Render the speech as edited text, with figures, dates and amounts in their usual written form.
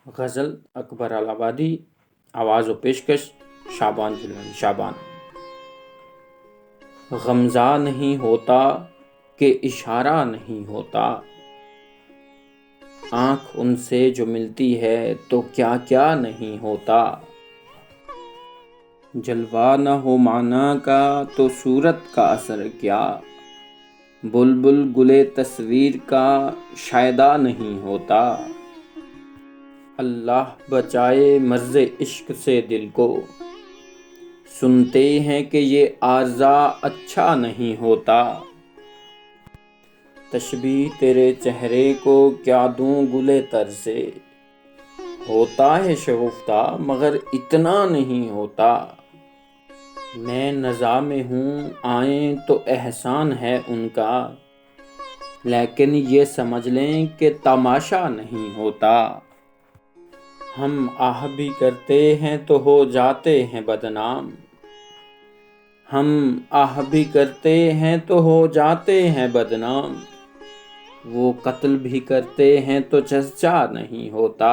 غزل اکبر الہآبادی، آواز و پیشکش شابان جلوانی شابان۔ غمزہ نہیں ہوتا کہ اشارہ نہیں ہوتا، آنکھ ان سے جو ملتی ہے تو کیا کیا نہیں ہوتا۔ جلوہ نہ ہو معنی کا تو صورت کا اثر کیا، بلبل گلے تصویر کا شائدہ نہیں ہوتا۔ اللہ بچائے مرض عشق سے دل کو، سنتے ہیں کہ یہ عارضہ اچھا نہیں ہوتا۔ تشبیہ تیرے چہرے کو کیا دوں گلے تر سے، ہوتا ہے شگفتہ مگر اتنا نہیں ہوتا۔ میں نزاع میں ہوں آئیں تو احسان ہے ان کا، لیکن یہ سمجھ لیں کہ تماشا نہیں ہوتا۔ ہم آہ بھی کرتے ہیں تو ہو جاتے ہیں بدنام، ہم آہ بھی کرتے ہیں تو ہو جاتے ہیں بدنام۔ وہ قتل بھی کرتے ہیں تو چرچا نہیں ہوتا۔